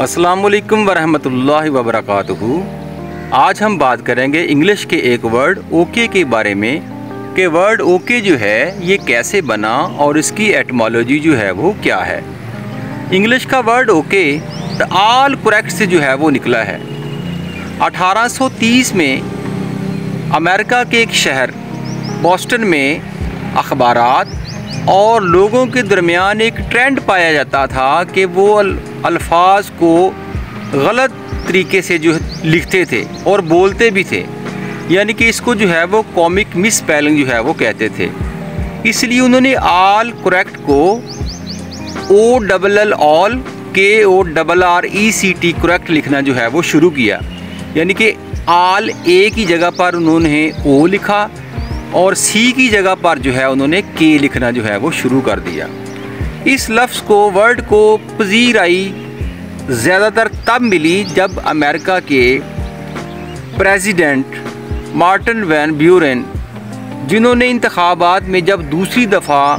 अस्सलामुअलैकुम वरहमतुल्लाहि वबरकातुहू। आज हम बात करेंगे इंग्लिश के एक वर्ड ओके के बारे में कि वर्ड ओके जो है ये कैसे बना और इसकी एटमोलॉजी जो है वो क्या है। इंग्लिश का word okay the all correct से जो है वो निकला है। 1830 में अमेरिका के एक शहर बोस्टन में अखबारात और लोगों के दरमियान एक ट्रेंड पाया जाता था कि वो अल्फाज को गलत तरीके से जो लिखते थे और बोलते भी थे, यानी कि इसको जो है वो कॉमिक मिस स्पेलिंग जो है वो कहते थे। इसलिए उन्होंने ऑल करेक्ट को O double L all KORRECT correct लिखना जो है वो शुरू किया, यानी कि ऑल ए की जगह पर उन्होंने ओ लिखा और सी की जगह पर जो है उन्होंने के लिखना जो है वो शुरू कर दिया। इस लफ्ज़ को वर्ड को पजीर आई ज़्यादातर तब मिली जब अमेरिका के प्रेसिडेंट मार्टिन वैन ब्यूरेन, जिन्होंने इंतखाबात में जब दूसरी दफ़ा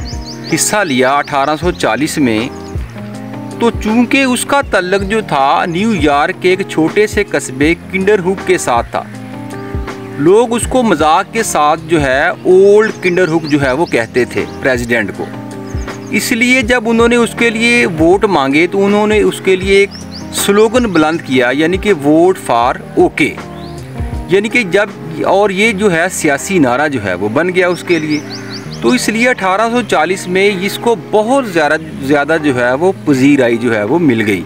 हिस्सा लिया 1840 में, तो चूँकि उसका तल्लुक़ जो था न्यूयॉर्क के एक छोटे से कस्बे किंडरहुक के साथ था, लोग उसको मजाक के साथ जो है ओल्ड किंडरहुक जो है वो कहते थे प्रेसिडेंट को। इसलिए जब उन्होंने उसके लिए वोट मांगे तो उन्होंने उसके लिए एक स्लोगन बुलंद किया, यानी कि वोट फॉर ओके, यानी कि जब और ये जो है सियासी नारा जो है वो बन गया उसके लिए। तो इसलिए 1840 में इसको बहुत ज़्यादा जो है वो पजीराई जो है वो मिल गई,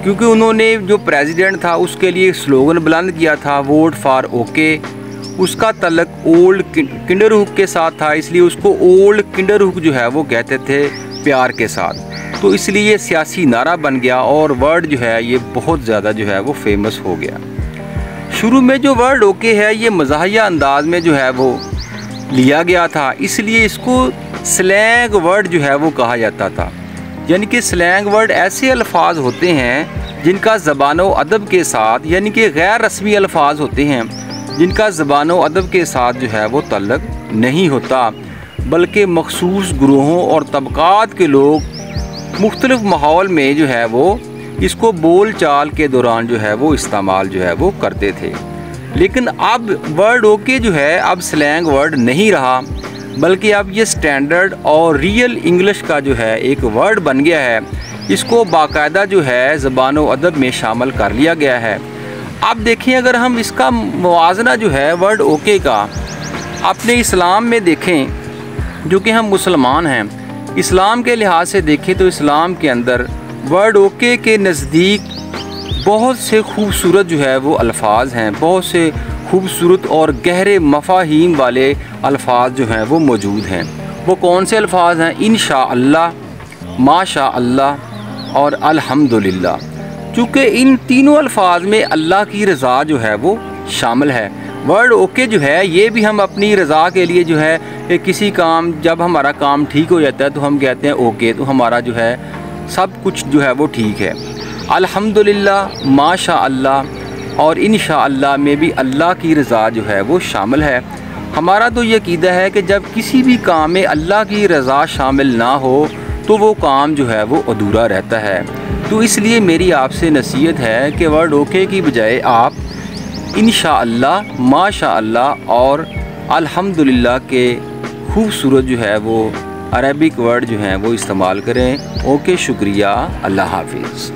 क्योंकि उन्होंने जो प्रेसिडेंट था उसके लिए स्लोगन बुलंद किया था वोट फॉर ओके। उसका तल्लुक़ ओल्ड किंडरहुक के साथ था, इसलिए उसको ओल्ड किंडरहुक जो है वो कहते थे प्यार के साथ। तो इसलिए ये सियासी नारा बन गया और वर्ड जो है ये बहुत ज़्यादा जो है वो फेमस हो गया। शुरू में जो वर्ड ओके है ये मज़ाहिया अंदाज में जो है वो लिया गया था, इसलिए इसको स्लैंग वर्ड जो है वो कहा जाता था। यानी कि स्लैंग वर्ड ऐसे अल्फाज होते हैं जिनका ज़बानो अदब के साथ, यानी कि गैर रस्मी अल्फाज होते हैं जिनका ज़बानो अदब के साथ जो है वो तल्लुक़ नहीं होता, बल्कि मखसूस ग्रोहों और तबक़ात के लोग मुख्तलिफ़ माहौल में जो है वो इसको बोल चाल के दौरान जो है वो इस्तेमाल जो है वो करते थे। लेकिन अब वर्ड ओके जो है अब स्लैंग वर्ड नहीं रहा, बल्कि अब ये स्टैंडर्ड और रियल इंग्लिश का जो है एक वर्ड बन गया है। इसको बाकायदा जो है ज़बानो अदब में शामिल कर लिया गया है। अब देखिए, अगर हम इसका मुवाजना जो है वर्ड ओके का अपने इस्लाम में देखें, जो कि हम मुसलमान हैं, इस्लाम के लिहाज से देखें तो इस्लाम के अंदर वर्ड ओके के नज़दीक बहुत से खूबसूरत जो है वो अल्फाज हैं, बहुत से खूबसूरत और गहरे मफ़ाहीम वाले अल्फाज जो हैं वो मौजूद हैं। वो कौन से अल्फाज हैं? इंशाअल्लाह, माशाअल्लाह और अल्हम्दुलिल्लाह। चूँकि इन तीनों अल्फाज में अल्लाह की रज़ा जो है वो शामिल है। वर्ड ओके जो है ये भी हम अपनी रज़ा के लिए जो है कि किसी काम, जब हमारा काम ठीक हो जाता है तो हम कहते हैं ओके, तो हमारा जो है सब कुछ जो है वो ठीक है। अल्हम्दुलिल्लाह, माशाअल्लाह और इंशाअल्लाह में भी अल्लाह की रज़ा जो है वो शामिल है। हमारा तो ये अक़ीदा है कि जब किसी भी काम में अल्लाह की रज़ा शामिल ना हो तो वो काम जो है वो अधूरा रहता है। तो इसलिए मेरी आपसे नसीहत है कि वर्ड ओके की बजाय आप इंशाअल्लाह, माशाअल्लाह और अल्हम्दुलिल्लाह के खूबसूरत जो है वो अरबिक वर्ड जो हैं वो इस्तेमाल करें। ओके, शुक्रिया, अल्लाह हाफिज़।